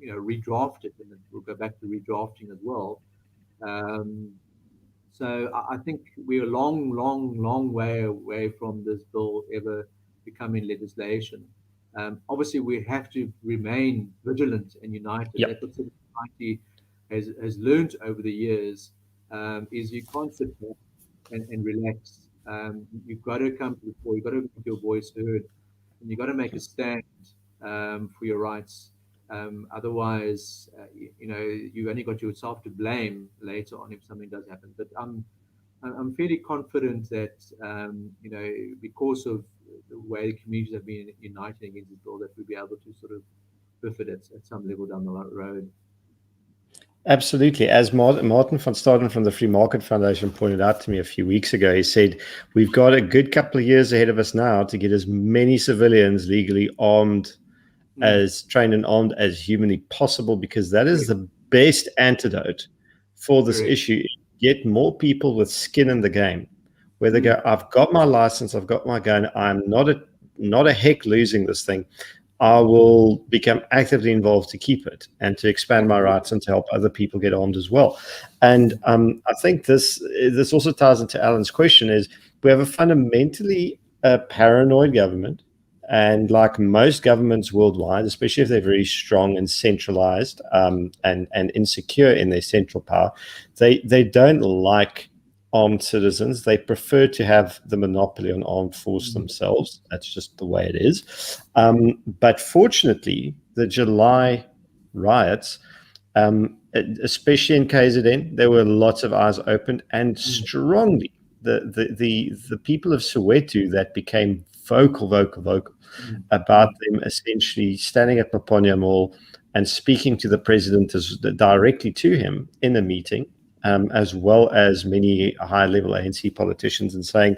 redraft it, and we'll go back to redrafting as well. So I think we're a long way away from this bill ever becoming legislation. Obviously, we have to remain vigilant and united. Yep. That's what civil society has learned over the years, is you can't sit back and relax. You've got to come to the fore. You've got to make your voice heard, and you've got to make a stand for your rights. Otherwise, you've only got yourself to blame later on if something does happen. But I'm fairly confident that because of the way the communities have been united against this bill, that we'll be able to sort of buff it at some level down the road. Absolutely. As Martin van Staden from the Free Market Foundation pointed out to me a few weeks ago, he said, we've got a good couple of years ahead of us now to get as many civilians legally armed, as trained and armed as humanly possible, because that is the best antidote for this issue. Get more people with skin in the game, where they go, I've got my license, I've got my gun, I'm not a heck losing this thing. I will become actively involved to keep it and to expand my rights and to help other people get armed as well. And I think this also ties into Alan's question, is we have a fundamentally paranoid government. And like most governments worldwide, especially if they're very strong and centralized and insecure in their central power, they don't like armed citizens. They prefer to have the monopoly on armed force themselves. That's just the way it is. But fortunately, the July riots, especially in KZN, there were lots of eyes opened, and strongly the people of Soweto that became vocal about them essentially standing at Maponya Mall and speaking to the president directly to him in a meeting, as well as many high-level ANC politicians, and saying,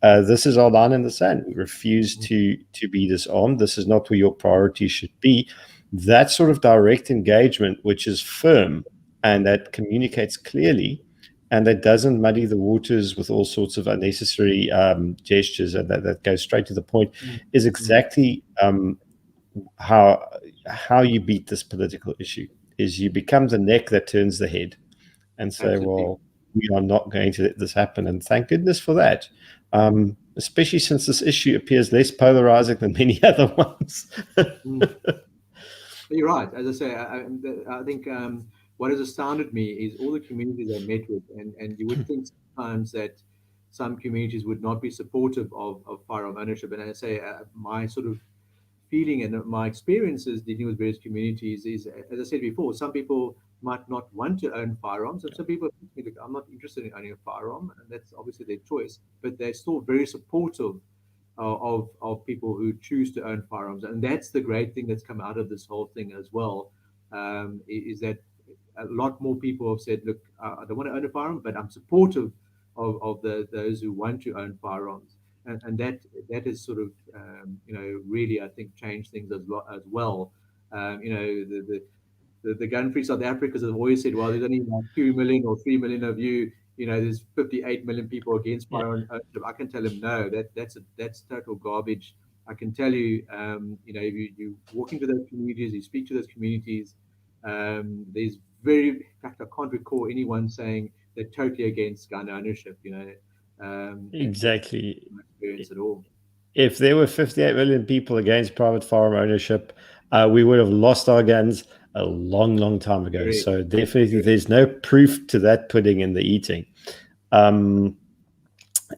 this is our line in the sand. We refuse to be disarmed. This is not where your priorities should be. That sort of direct engagement, which is firm and that communicates clearly, and that doesn't muddy the waters with all sorts of unnecessary gestures, and that goes straight to the point, is exactly how you beat this political issue. Is you become the neck that turns the head, and say, absolutely, well, we are not going to let this happen. And thank goodness for that, especially since this issue appears less polarizing than many other ones. You're right. As I say, I think what has astounded me is all the communities I met with, and you would think sometimes that some communities would not be supportive of firearm ownership. And as I say, my sort of feeling and my experiences dealing with various communities is, as I said before, some people might not want to own firearms, and some people think, look, I'm not interested in owning a firearm, and that's obviously their choice, but they're still very supportive of people who choose to own firearms. And that's the great thing that's come out of this whole thing as well, is that a lot more people have said, look, I don't want to own a firearm, but I'm supportive of those who want to own firearms. And that has sort of, really, I think, changed things as well. The gun-free South Africans have always said, well, there's only like 2 million or 3 million of you, there's 58 million people against firearm ownership. I can tell them, no, that's total garbage. I can tell you, if you walk into those communities, you speak to those communities, there's in fact, I can't recall anyone saying they're totally against gun ownership, Exactly. No experience at all. If there were 58 million people against private firearm ownership, we would have lost our guns a long time ago. Great. So definitely there's no proof to that pudding in the eating. And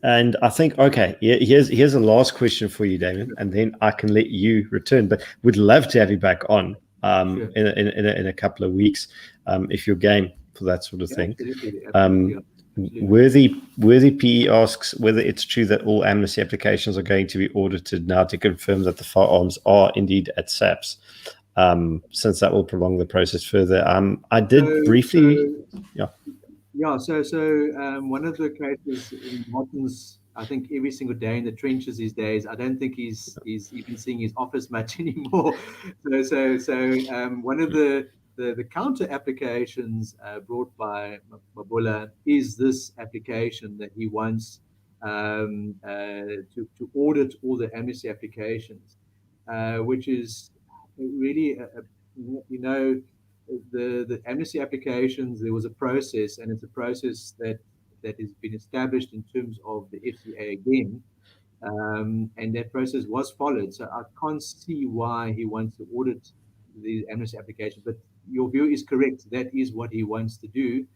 I think, okay, here's a last question for you, Damien, and then I can let you return. But we'd love to have you back on in a couple of weeks, if you're game for that sort of thing. Absolutely. Worthy PE asks whether it's true that all amnesty applications are going to be audited now to confirm that the firearms are indeed at SAPS. since that will prolong the process further. I did briefly, one of the cases in Martin's, I think every single day in the trenches these days, I don't think he's even seeing his office much anymore. One of the counter applications brought by Mabula is this application that he wants to audit all the amnesty applications, which is really, the amnesty applications, there was a process, and it's a process that has been established in terms of the FCA again, and that process was followed. So I can't see why he wants to audit the amnesty application, but your view is correct. That is what he wants to do.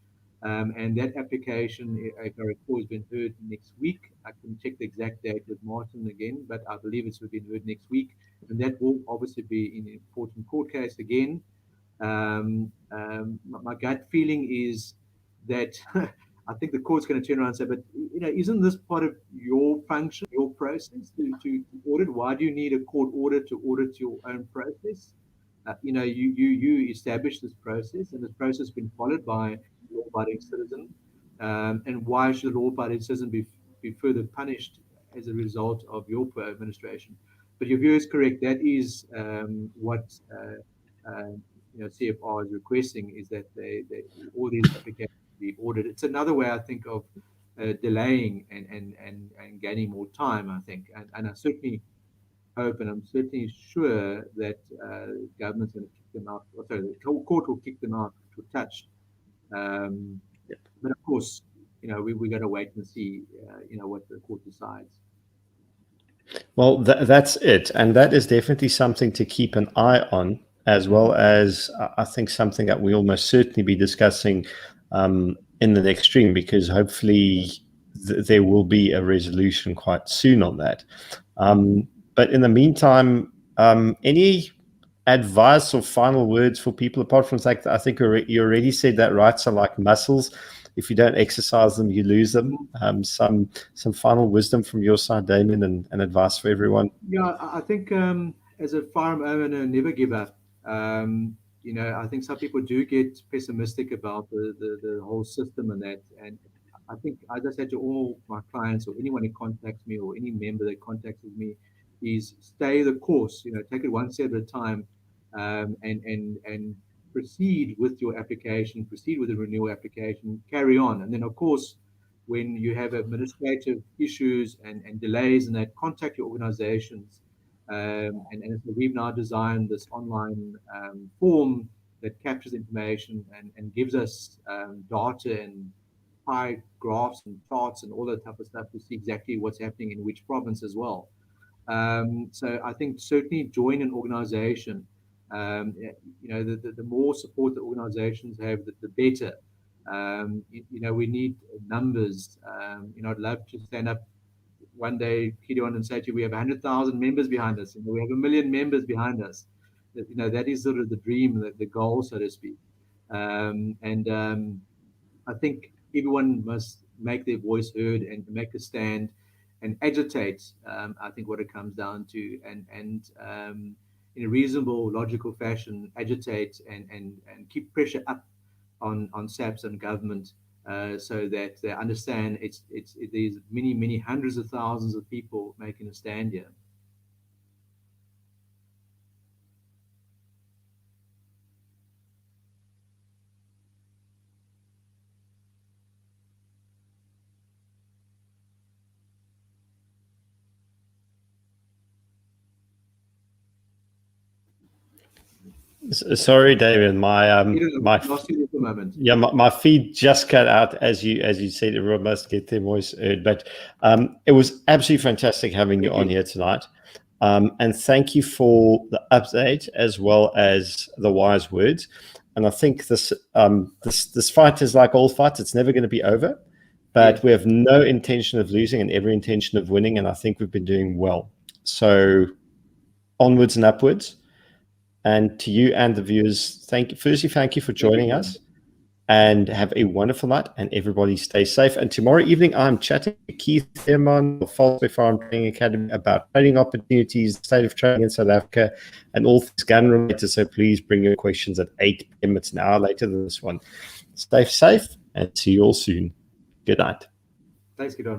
And that application, if I recall, has been heard next week. I can check the exact date with Martin again, but I believe it's been heard next week. And that will obviously be an important court case again. My gut feeling is that I think the court's going to turn around and say, but isn't this part of your function, your process to audit? Why do you need a court order to audit your own process? You established this process, and this process has been followed by law-abiding citizen. And why should a law-abiding citizen be further punished as a result of your administration? But your view is correct. That is what CFR is requesting, is that all these applications be audited. It's another way, I think, of delaying and gaining more time, I think. And I certainly hope, and I'm certainly sure that government's going to kick them out. Sorry, the court will kick them out to touch. But of course, we're going to wait and see, what the court decides. Well, that's it. And that is definitely something to keep an eye on, as well as I think something that we'll most certainly be discussing in the next stream, because hopefully there will be a resolution quite soon on that. But in the meantime, any advice or final words for people, apart from the fact that I think you already said that rights are like muscles. If you don't exercise them, you lose them. Some final wisdom from your side, Damien, and advice for everyone. Yeah, I think as a firearm owner, never give up. I think some people do get pessimistic about the whole system and that. And I think, as I said to all my clients, or anyone who contacts me, or any member that contacts me, is stay the course. Take it one step at a time, and proceed with your application, proceed with the renewal application, carry on. And then, of course, when you have administrative issues and delays, and that, contact your organizations. And so we've now designed this online form that captures information and gives us data and pie graphs and charts and all that type of stuff to see exactly what's happening in which province as well. So I think certainly join an organization. The more support the organizations have, the better. We need numbers. I'd love to stand up one day, Gideon, and say to you, we have 100,000 members behind us. We have 1 million members behind us. That is sort of the dream, the goal, so to speak. I think everyone must make their voice heard and make a stand and agitate. I think what it comes down to, and in a reasonable, logical fashion, agitate and keep pressure up on SAPS and government, so that they understand there's many hundreds of thousands of people making a stand here. Sorry, David. My feed just cut out as you said. Everyone must get their voice heard. But it was absolutely fantastic having you on here tonight. And thank you for the update as well as the wise words. And I think this fight is like all fights; it's never going to be over. But we have no intention of losing and every intention of winning. And I think we've been doing well. So onwards and upwards. And to you and the viewers, thank you for joining us. and have a wonderful night, and everybody stay safe. And tomorrow evening, I'm chatting to Keith Thurman of False Firearm Training Academy about training opportunities, state of training in South Africa, and all things gun related. So please bring your questions at 8 p.m. It's an hour later than this one. Stay safe and see you all soon. Good night. Thanks, Gideon.